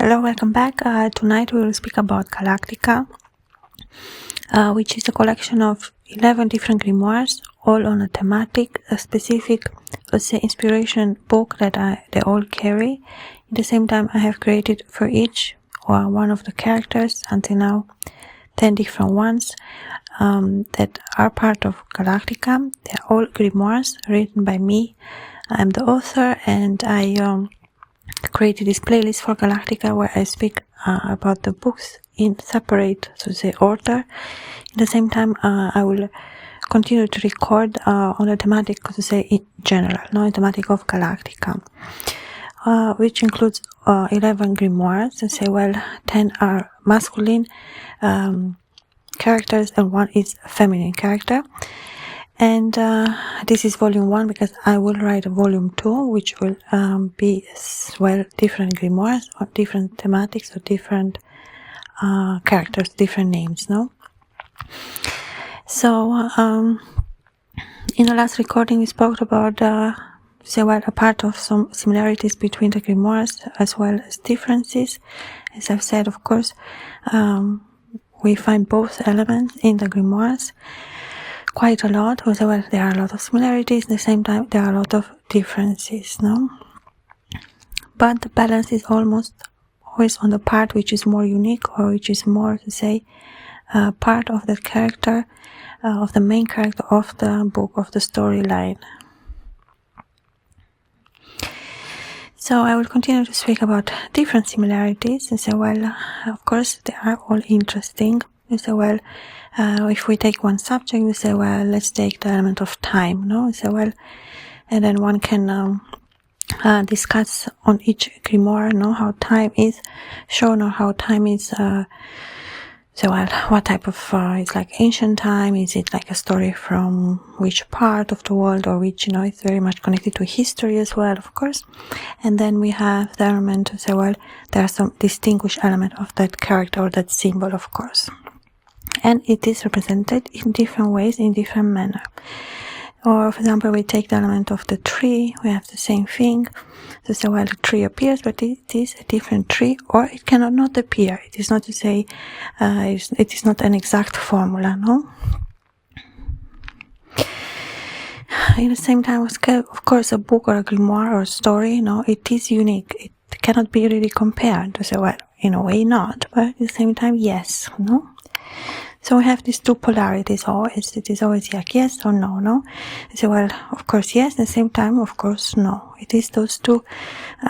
Hello, welcome back. Tonight we will speak about Galactica, which is a collection of 11 different grimoires, all on a thematic, a specific, let's say, inspiration book that they all carry. At the same time, I have created for each one of the characters, until now 10 different ones that are part of Galactica. They are all grimoires written by me. I'm the author, and I created this playlist for Galactica where I speak about the books in separate, so to say, order. At the same time, I will continue to record on the thematic, so to say, in general, no, thematic of Galactica, which includes 11 grimoires. So say, well, 10 are masculine characters and 1 is a feminine character. And this is volume 1, because I will write a volume 2, which will be as well different grimoires or different thematics or different characters, different names, no? So in the last recording we spoke about a part of some similarities between the grimoires as well as differences. As I've said, of course, we find both elements in the grimoires quite a lot. So, well, there are a lot of similarities, at the same time there are a lot of differences, no? But the balance is almost always on the part which is more unique, or which is more, to say, part of the character, of the main character of the book, of the storyline. So I will continue to speak about different similarities and say, well, of course they are all interesting. You say, well, if we take one subject, we say, well, let's take the element of time, no? We say, well, and then one can discuss on each grimoire, no, how time is shown, or how time is, so well, what type of, it's like ancient time, is it like a story from which part of the world, or which, it's very much connected to history as well, of course. And then we have the element to say, well, there are some distinguished element of that character or that symbol, of course. And it is represented in different ways, in different manner. Or, for example, we take the element of the tree, we have the same thing. So, well, the tree appears, but it is a different tree, or it cannot not appear. It is not to say, it is not an exact formula, no? In the same time, of course, a book or a grimoire or a story, it is unique. It cannot be really compared. To say, well, in a way not, but at the same time, yes, no? So we have these two polarities always. It is always like yes or no, no? So, well, of course yes, at the same time, of course no. It is those two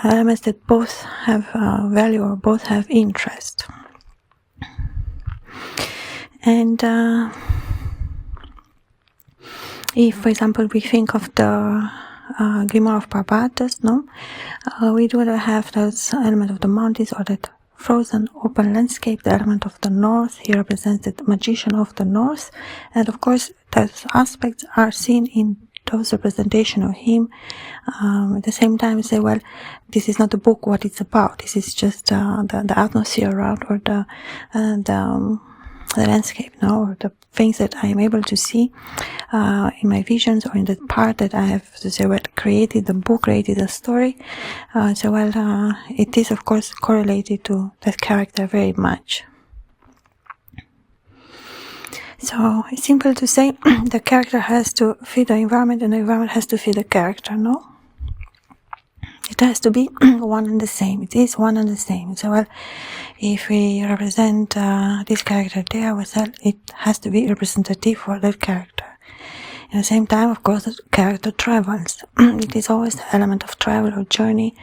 elements that both have value or both have interest. And if, for example, we think of the Grimoire of Barbatos, no? We do have those element of the mountains, or that frozen open landscape. The element of the north here represents the magician of the north, and of course those aspects are seen in those representation of him. At the same time, we say, well, this is not the book what it's about. This is just the atmosphere around, or the landscape, no, or the things that I am able to see in my visions, or in the part that I have, to say, well, created the book, created the story. So, well, it is, of course, correlated to that character very much. So it's simple to say the character has to fit the environment, and the environment has to fit the character, no? It has to be one and the same. It is one and the same. So, well, if we represent this character there, well, it has to be representative for that character. At the same time, of course, the character travels. It is always the element of travel or journey.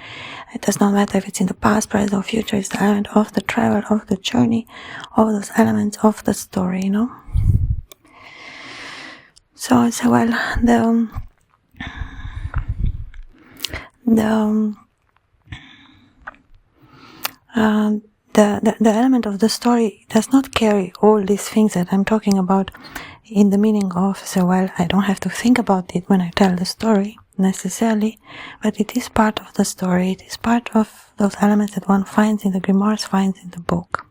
It does not matter if it's in the past, present, or future. It's the element of the travel, of the journey, all those elements of the story, So, well, the element of the story does not carry all these things that I'm talking about in the meaning of, so, well, I don't have to think about it when I tell the story necessarily, but it is part of the story. It is part of those elements that one finds in the grimoires, finds in the book.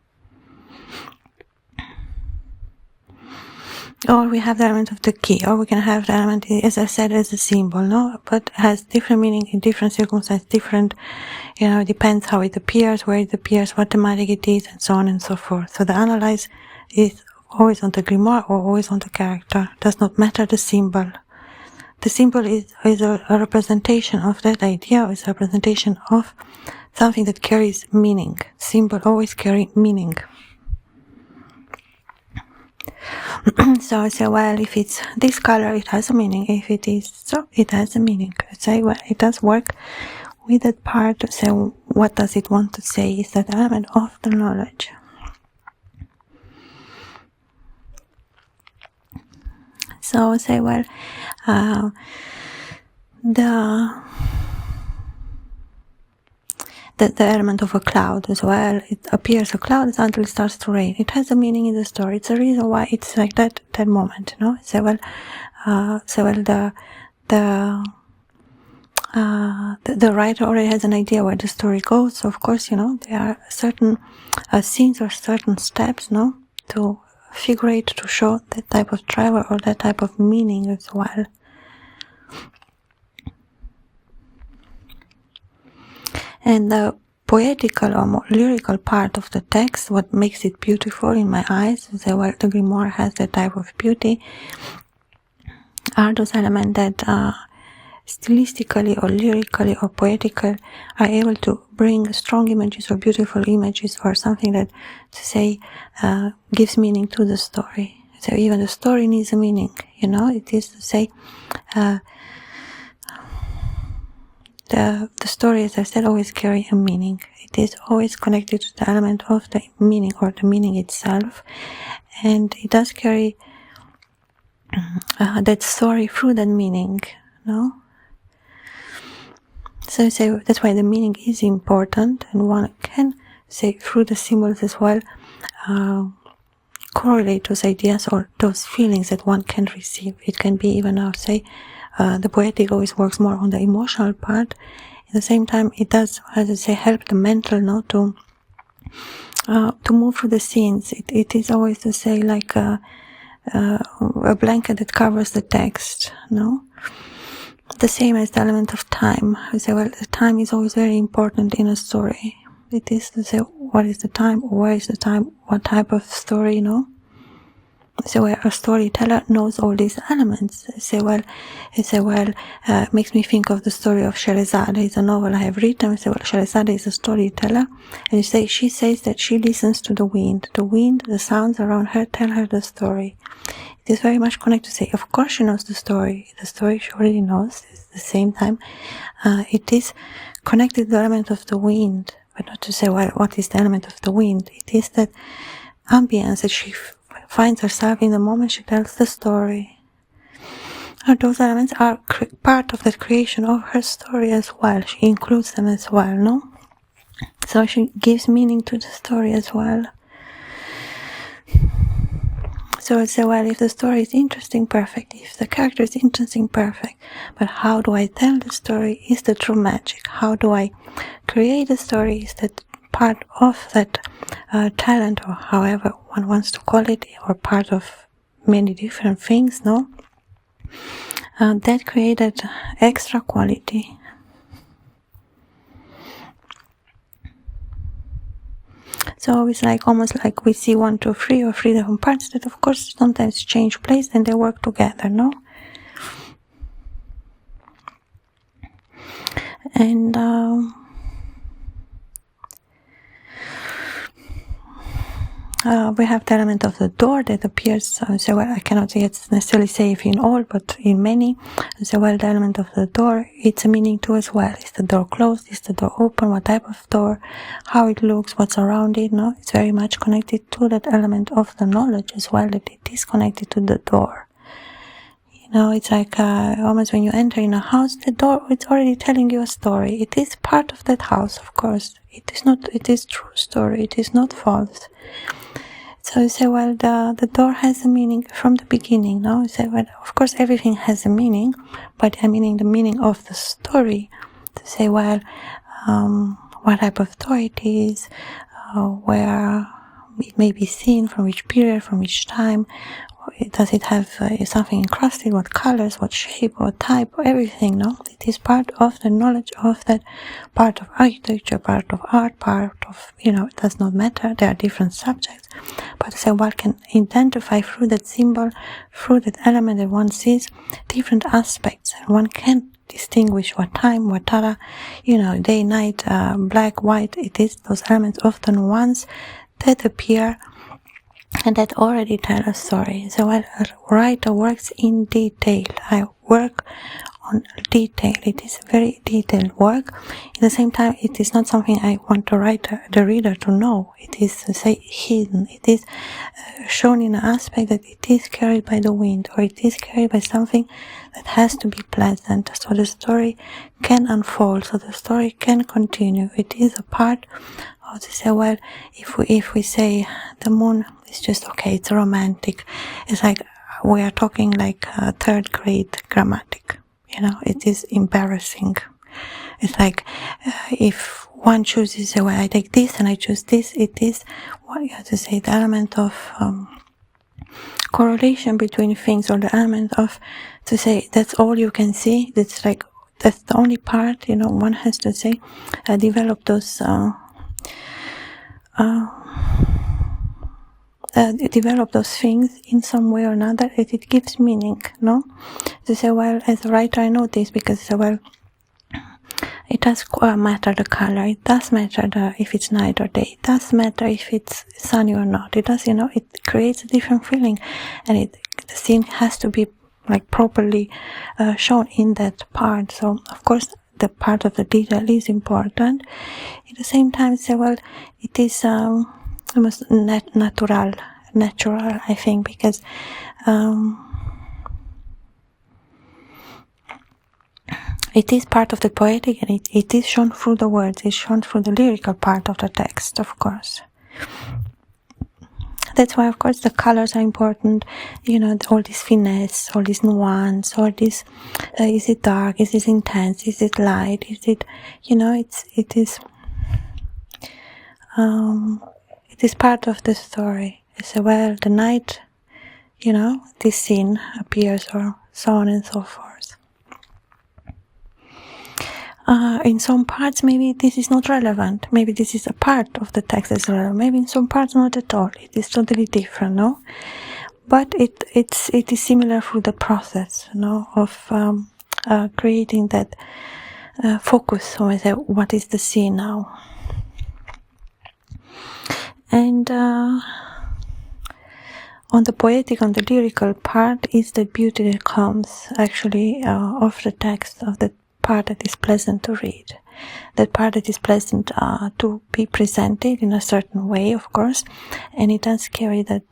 or we have the element of the key, or we can have the element, as I said, as a symbol, no? But has different meaning in different circumstances, different, it depends how it appears, where it appears, what thematic it is, and so on and so forth. So the analyze is always on the grimoire or always on the character. Does not matter the symbol. The symbol is a representation of that idea, is a representation of something that carries meaning. Symbol always carry meaning. So I say, well, if it's this color, it has a meaning. If it is so, it has a meaning. I say, well, it does work with that part to say, what does it want to say? Is that element of the knowledge. So I say, well, the element of a cloud as well. It appears a cloud until it starts to rain. It has a meaning in the story. It's a reason why it's like that moment, So well, the writer already has an idea where the story goes. So of course, there are certain scenes or certain steps, to figurate, to show that type of travel or that type of meaning as well. And the poetical or more lyrical part of the text, what makes it beautiful in my eyes, is that the grimoire has that type of beauty, are those elements that stylistically or lyrically or poetical are able to bring strong images or beautiful images or something that, to say, gives meaning to the story. So even the story needs a meaning, it is to say, the story, as I said, always carry a meaning. It is always connected to the element of the meaning or the meaning itself. And it does carry that story through that meaning, So say that's why the meaning is important, and one can say through the symbols as well, correlate those ideas or those feelings that one can receive. It can be even now, say, the poetic always works more on the emotional part. At the same time, it does, as I say, help the mental, to move through the scenes. It is always to say like a blanket that covers the text, The same as the element of time. I say, well, the time is always very important in a story. It is to say, what is the time, where is the time, what type of story, So where a storyteller knows all these elements. Makes me think of the story of Sherazade. It's a novel I have written. Sherazade is a storyteller, and she says that she listens to the wind. The wind, the sounds around her tell her the story. It is very much connected to say, of course she knows the story. The story she already knows. At the same time, it is connected to the element of the wind, but not to say, well, what is the element of the wind? It is that ambience that she finds herself in the moment she tells the story. Those elements are part of the creation of her story as well. She includes them as well, So she gives meaning to the story as well. So I'd say, well, if the story is interesting, perfect. If the character is interesting, perfect. But how do I tell the story is the true magic. How do I create the story is that part of that talent, or however one wants to call it, or part of many different things, that created extra quality. So it's like almost like we see 1, 2, 3 or 3 different parts that of course sometimes change place and they work together, And we have the element of the door that appears, I cannot necessarily say if in all, but in many. The element of the door, it's a meaning too as well. Is the door closed? Is the door open? What type of door? How it looks? What's around it? It's very much connected to that element of the knowledge as well, that it is connected to the door. It's like almost when you enter in a house, the door, it's already telling you a story. It is part of that house, of course. It is true story. It is not false. So you say, well, the door has a meaning from the beginning, You say, well, of course, everything has a meaning, but I mean the meaning of the story. To say, well, what type of door it is, where it may be seen, from which period, from which time, does it have something encrusted, what colors, what shape, what type, everything, no? It is part of the knowledge of that part of architecture, part of art, part of, it does not matter, there are different subjects, but so one can identify through that symbol, through that element that one sees, different aspects, and one can distinguish what time, what color, day, night, black, white. It is those elements, often ones that appear and that already tell a story. So a writer works in detail. I work on detail. It is very detailed work. At the same time, it is not something I want the reader to know. It is, say, hidden. It is shown in an aspect that it is carried by the wind, or it is carried by something that has to be pleasant, so the story can unfold, so the story can continue. It is a part of to say, well, if we say the moon is just okay, it's romantic, it's like we are talking like third grade grammatic. It is embarrassing. It's like if one chooses, well, I take this and I choose this, it is what you have to say, the element of correlation between things, or the element of to say that's all you can see, that's the only part, one has to say, develop those develop those things in some way or another, that it gives meaning, no? To say, well, as a writer I know this because, well, it does matter the color, it does matter if it's night or day, it does matter if it's sunny or not, it does, it creates a different feeling, and the scene has to be properly shown in that part. So of course the part of the detail is important. At the same time, say, well, it is almost natural, I think, because it is part of the poetic, and it is shown through the words, it's shown through the lyrical part of the text, of course. That's why, of course, the colors are important, all this finesse, all this nuance, all this, is it dark, is it intense, is it light, is it, it is part of the story. So, well, the night, this scene appears, or so on and so forth. In some parts, maybe this is not relevant. Maybe this is a part of the text that's relevant. Maybe in some parts, not at all. It is totally different, no? But it is similar through the process, of creating that focus. So I say, what is the scene now? And on the poetic, on the lyrical part, is the beauty that comes actually of the text, of the part that is pleasant to read, that part that is pleasant to be presented in a certain way, of course, and it does carry that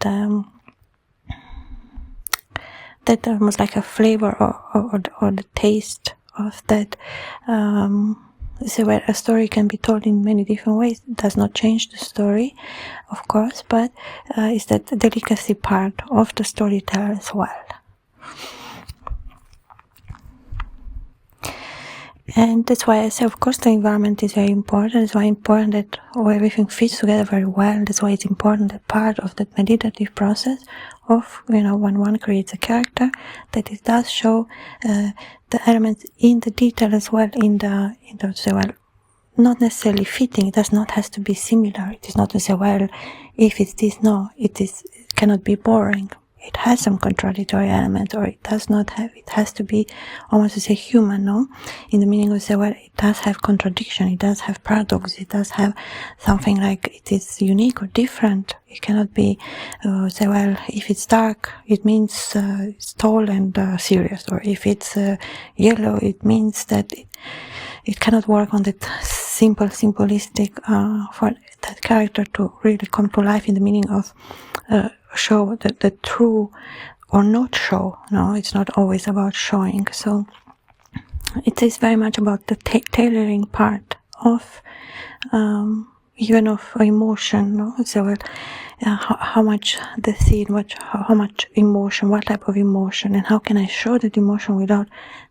that almost like a flavor or the taste of that. So where a story can be told in many different ways, it does not change the story, of course, but is that delicacy part of the storyteller as well. And that's why I say, of course, the environment is very important. It's why important that everything fits together very well. That's why it's important that part of that meditative process of, when one creates a character, that it does show the elements in the detail as well, in the say, well, not necessarily fitting. It does not have to be similar. It is not to say, well, if it's this, no, it cannot be boring. It has some contradictory elements, or it does not have, it has to be almost to say human, no? In the meaning of say, well, it does have contradiction, it does have paradox, it does have something like it is unique or different. It cannot be, say, well, if it's dark, it means it's tall and serious, or if it's yellow, it means that it cannot work on that simplistic, for that character to really come to life in the meaning of show the true or not show. No, it's not always about showing. So it is very much about the tailoring part of even of emotion. No, so well, how much the scene, how much emotion, what type of emotion, and how can I show that emotion without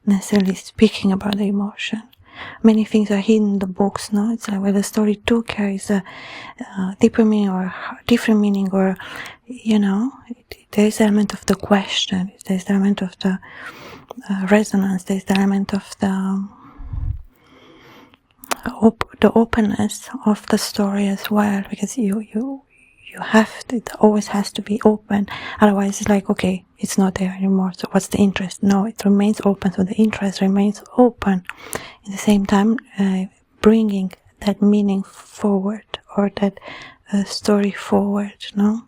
necessarily speaking about the emotion. many things are hidden in the books, no? It's like, well, the story too carries a deeper meaning or different meaning, or, you know, there's the element of the question, there's the element of the resonance, there's the element of the openness of the story as well, because you have to, it always has to be open, otherwise it's like, okay, it's not there anymore, so what's the interest? No, it remains open, so the interest remains open. At the same time, bringing that meaning forward, or that story forward, no?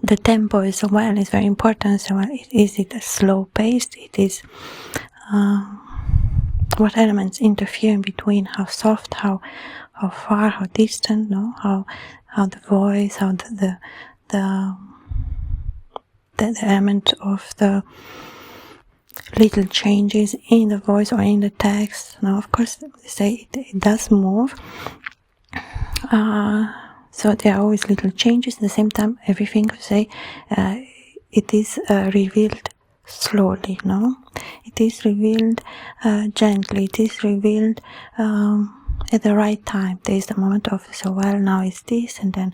The tempo as well is very important. So is it a slow paced? It is what elements interfere in between, how soft, how far, how distant, no? How the voice, how the element of the little changes in the voice or in the text. Now, of course, say it does move. So there are always little changes. At the same time, everything, say, it is revealed slowly, no? It is revealed gently. It is revealed at the right time. There is the moment of, so, well, now is this, and then,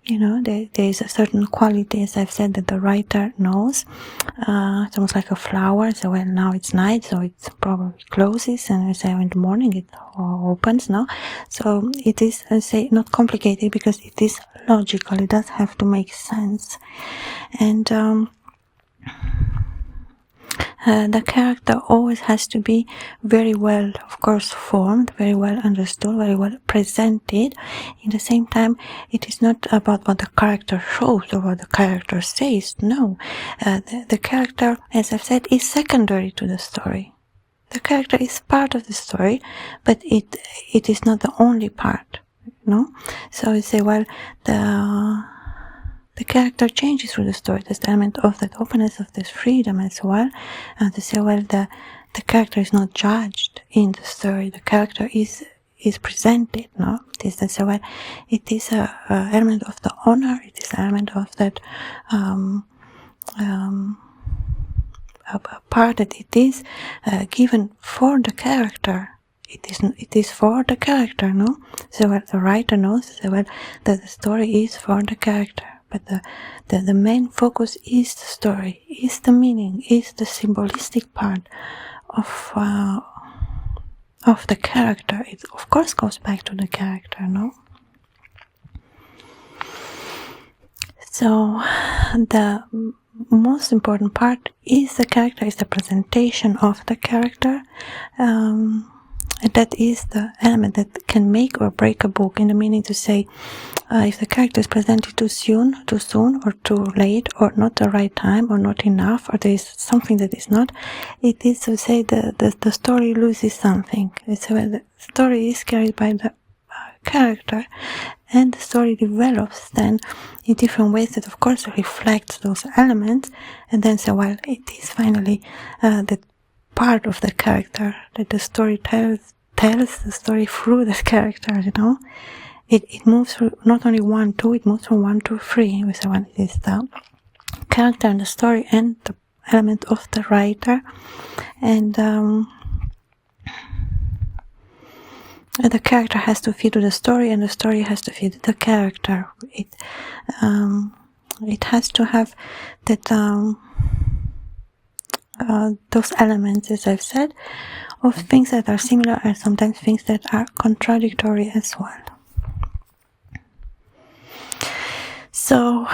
you know, there is a certain quality, as I've said, that the writer knows. It's almost like a flower. So, well, now it's night, so it probably closes, and I say in the morning it opens, no? So it is, I say, not complicated, because it is logical. It does have to make sense. And the character always has to be very well, of course, formed, very well understood, very well presented. In the same time, it is not about what the character shows or what the character says. No, the character, as I've said, is secondary to the story. The character is part of the story, but it is not the only part, no? So you say, well, the character changes through the story. There's the element of that openness, of this freedom as well. And to say, well, the character is not judged in the story. The character is presented, no? It is, so, well, it is a element of the honor. It is an element of that a part that it is given for the character. It is for the character, no? So, well, the writer knows, so, well, that the story is for the character. But the main focus is the story, is the meaning, is the symbolistic part of the character. It of course goes back to the character, no? So the most important part is the character, is the presentation of the character. And that is the element that can make or break a book, in the meaning to say, if the character is presented too soon, or too late, or not the right time, or not enough, or there is something that is not, it is to say the story loses something. It's where the story is carried by the character, and the story develops then in different ways that, of course, reflects those elements, and then say, well, it is finally the part of the character that the story tells the story through the character, you know. It moves through not only 1, 2, it moves from 1 to 3. We say, well, it is the character and the story and the element of the writer. And the character has to fit to the story, and the story has to fit the character. It has to have that those elements, as I've said, of things that are similar and sometimes things that are contradictory as well. So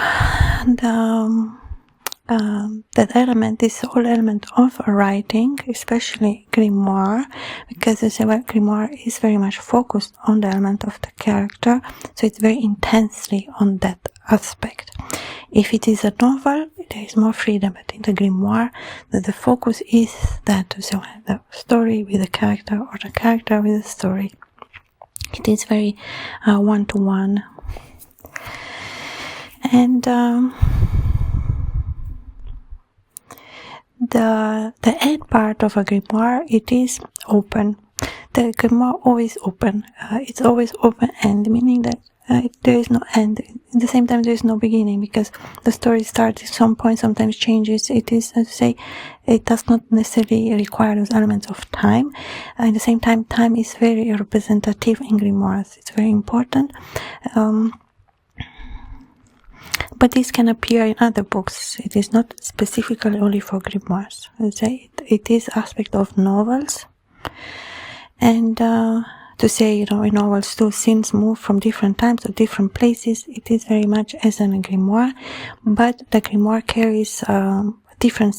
that element is the whole element of writing, especially grimoire, because as well, grimoire is very much focused on the element of the character, so it's very intensely on that aspect. If it is a novel, there is more freedom, but in the grimoire, the focus is that, so the story with the character, or the character with the story. It is very one-to-one. And the end part of a grimoire, it is open. The grimoire always open. It's always open end, meaning that there is no end at the same time there is no beginning, because the story starts at some point, sometimes changes. It is, as I say, it does not necessarily require those elements of time. At the same time, time is very representative in grimoires. It's very important. But this can appear in other books. It is not specifically only for grimoires. As I say, it is aspect of novels. And to say, you know, in novels too, scenes move from different times to different places. It is very much as in a grimoire, but the grimoire carries different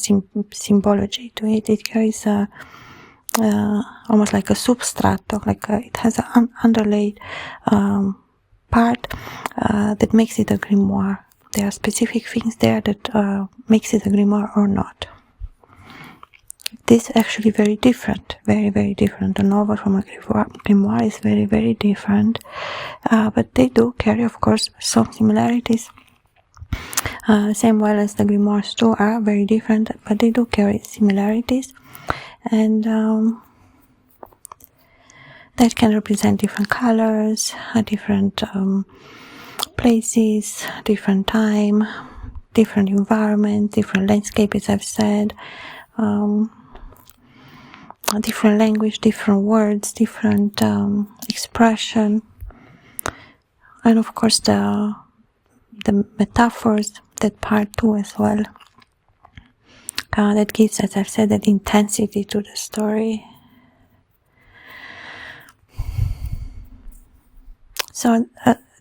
symbology to it. It carries almost like a substrato, like it has an underlaid part that makes it a grimoire. There are specific things there that makes it a grimoire or not. This is actually very different, very, very different. A novel from a grimoire is very, very different. But they do carry, of course, some similarities. Same well as the grimoires too are very different, but they do carry similarities. And that can represent different colors, different places, different time, different environment, different landscape, as I've said. Different language, different words, different expression, and of course the metaphors, that part too as well. That gives, as I've said, that intensity to the story. So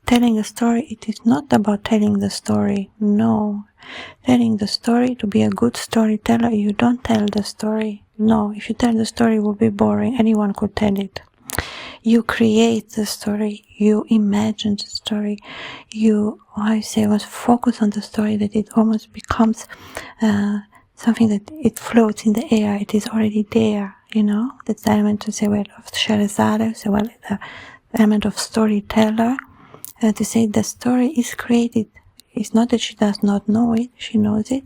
telling a story, it is not about telling the story. No, telling the story, to be a good storyteller, you don't tell the story. No, if you tell the story, it will be boring. Anyone could tell it. You create the story. You imagine the story. You, was focus on the story, that it almost becomes something that it floats in the air. It is already there, you know. That's the element, to say, well, of Scheherazade, so well, the element of storyteller. To say the story is created. It's not that she does not know it. She knows it.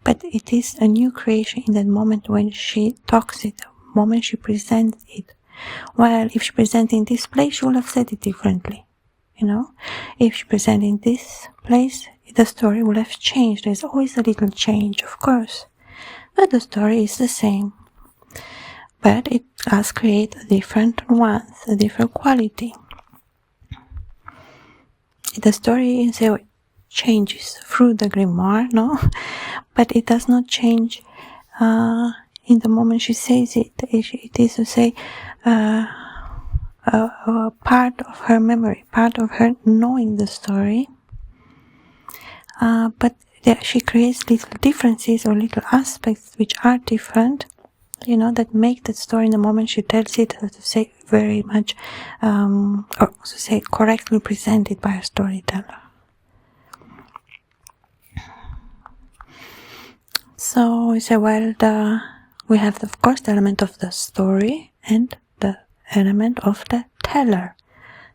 But it is a new creation in that moment when she talks it, the moment she presents it. While if she presents in this place, she will have said it differently. You know, if she presents in this place, the story will have changed. There's always a little change, of course. But the story is the same. But it does create a different nuance, a different quality. The story changes through the grimoire, no? But it does not change in the moment she says it. It is to say a part of her memory, part of her knowing the story. But she creates little differences or little aspects which are different, you know, that make that story in the moment she tells it, to say, very much, or to say, correctly presented by a storyteller. So we say, well, we have, of course, the element of the story and the element of the teller,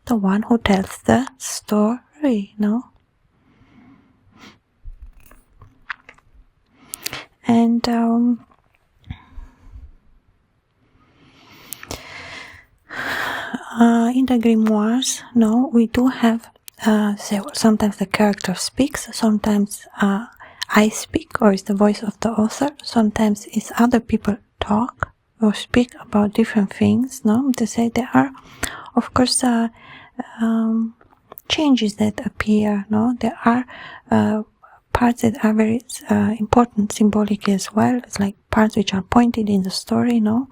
the one who tells the story, no? And in the grimoires, no, we do have, sometimes the character speaks, sometimes I speak, or it's the voice of the author. Sometimes it's other people talk or speak about different things, no? To say there are, of course, changes that appear, no? There are parts that are very important symbolically as well. It's like parts which are pointed in the story, no?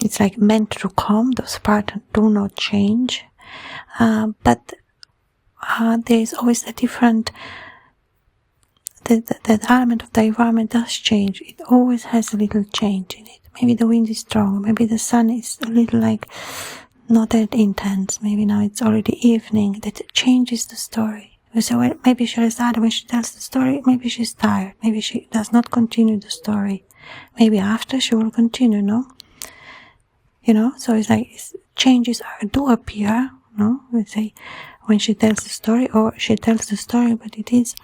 It's like meant to come. Those parts do not change. But there is always a different... That element of the environment does change. It always has a little change in it. Maybe the wind is strong. Maybe the sun is a little like not that intense. Maybe now it's already evening. That changes the story. So well, maybe Scheherazade, when she tells the story, maybe she's tired. Maybe she does not continue the story. Maybe after she will continue, no? You know, so it's like changes do appear, no? We say when she tells the story, or she tells the story, but it is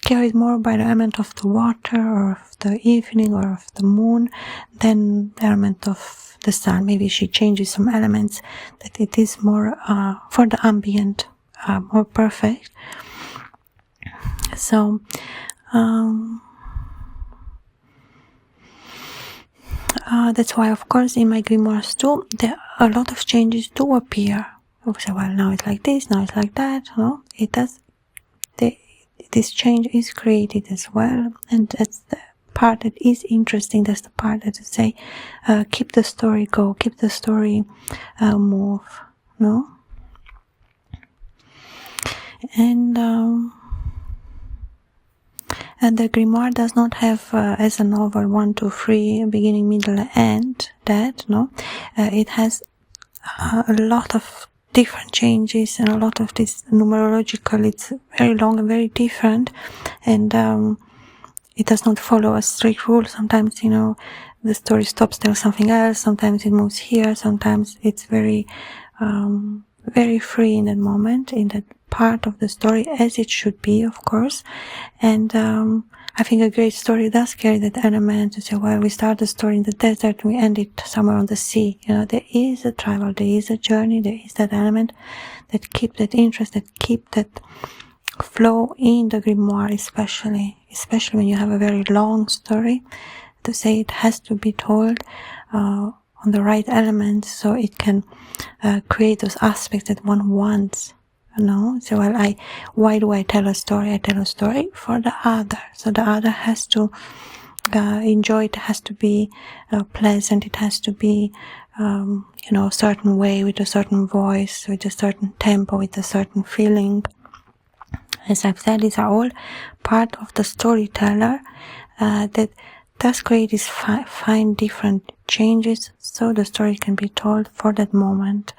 carried more by the element of the water, or of the evening, or of the moon, than the element of the sun. Maybe she changes some elements, that it is more for the ambient more perfect. So that's why, of course, in my grimoires too, there are a lot of changes do appear. So, well, now it's like this, now it's like that. No, it does. This change is created as well, and that's the part that is interesting. That's the part that I say, keep the story go, keep the story move. No, and the grimoire does not have as a novel 1, 2, 3 beginning, middle, end. That no, it has a lot of different changes and a lot of this numerological. It's very long and very different, and it does not follow a strict rule. Sometimes, you know, the story stops, tells something else. Sometimes it moves here. Sometimes it's very very free in that moment, in that part of the story, as it should be, of course. And I think a great story does carry that element to say, well, we start the story in the desert and we end it somewhere on the sea. You know, there is a travel, there is a journey, there is that element that keep that interest, that keep that flow in the grimoire, especially when you have a very long story, to say it has to be told on the right elements, so it can create those aspects that one wants. You know, so well, why do I tell a story? I tell a story for the other. So the other has to enjoy it. Has to be pleasant. It has to be, you know, a certain way, with a certain voice, with a certain tempo, with a certain feeling. As I've said, these are all part of the storyteller that does create these fine different changes, so the story can be told for that moment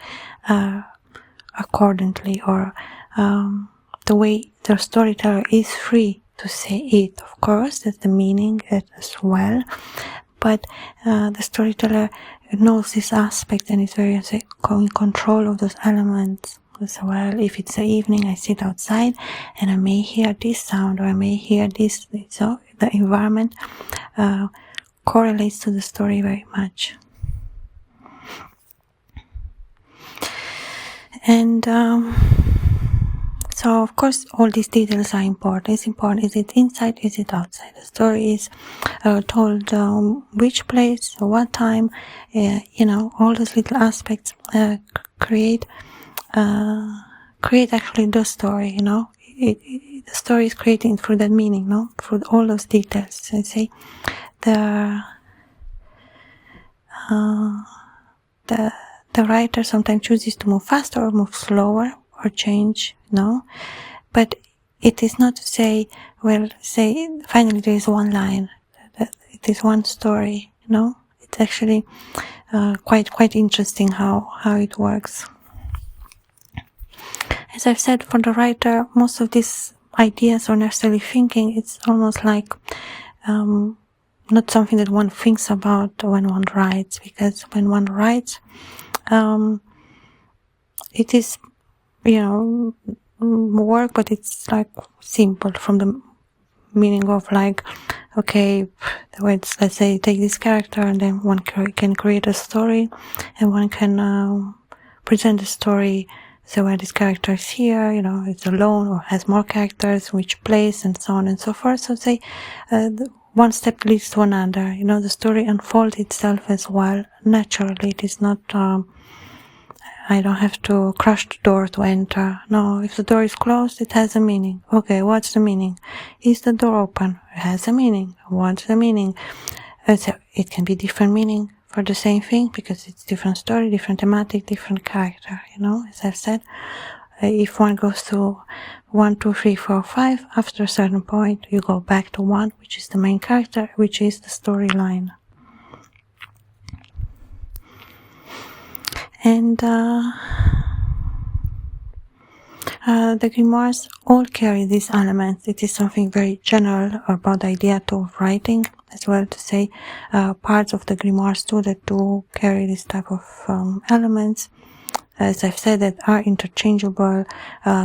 accordingly, or the way the storyteller is free to say it. Of course, that's the meaning as well, but the storyteller knows this aspect and is very in control of those elements as well. If it's the evening, I sit outside and I may hear this sound, or I may hear this, so the environment correlates to the story very much. And so, of course, all these details are important. It's important. Is it inside? Is it outside? The story is told which place, what time. You know, all those little aspects create actually the story. You know, the story is creating through that meaning. No, through all those details. I say the writer sometimes chooses to move faster or move slower or change, no? But it is not to say, well, say, finally there is one line, it is one story, no? It's actually quite interesting how it works. As I've said, for the writer, most of these ideas or necessarily thinking, it's almost like not something that one thinks about when one writes, because when one writes, it is, you know, work, but it's like simple from the meaning of like, okay, let's say take this character and then one can create a story, and one can present the story. So where this character is here, you know, it's alone or has more characters, which place, and so on and so forth. So say one step leads to another. You know, the story unfolds itself as well naturally. It is not. I don't have to crush the door to enter. No, if the door is closed, it has a meaning. Okay, what's the meaning? Is the door open? It has a meaning. What's the meaning? So it can be different meaning for the same thing, because it's different story, different thematic, different character, you know, as I've said. If one goes to 1, 2, 3, 4, 5, after a certain point, you go back to 1, which is the main character, which is the storyline. And the grimoires all carry these elements. It is something very general about the idea too of writing, as well, to say parts of the grimoires too that do carry this type of elements. as I've said, that are interchangeable,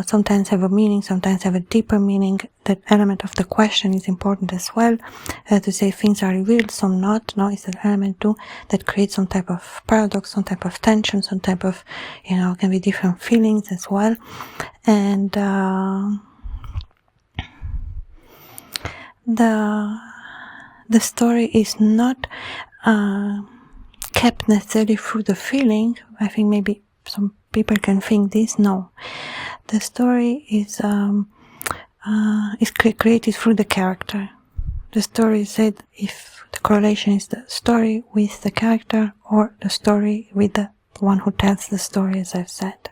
sometimes have a meaning, sometimes have a deeper meaning. That element of the question is important as well, to say things are revealed, some not. No, it's an element too that creates some type of paradox, some type of tension, some type of, can be different feelings as well. And the story is not kept necessarily through the feeling. I think maybe some people can think this. No, the story is created through the character. The story is said if the correlation is the story with the character or the story with the one who tells the story, as I've said.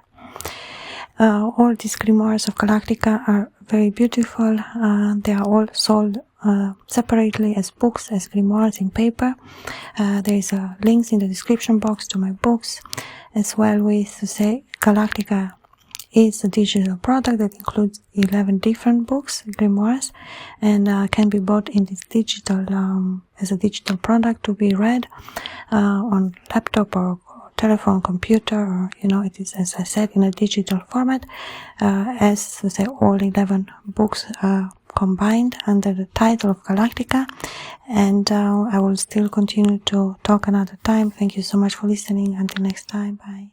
All these grimoires of Galactica are very beautiful. They are all sold separately as books, as grimoires in paper. There is links in the description box to my books, as well with, to say, Galactica is a digital product that includes 11 different books, grimoires, and can be bought in this digital, as a digital product to be read on laptop or telephone, computer, or it is, as I said, in a digital format, as to say, all 11 books combined under the title of Galactica. And I will still continue to talk another time. Thank you so much for listening. Until next time, bye.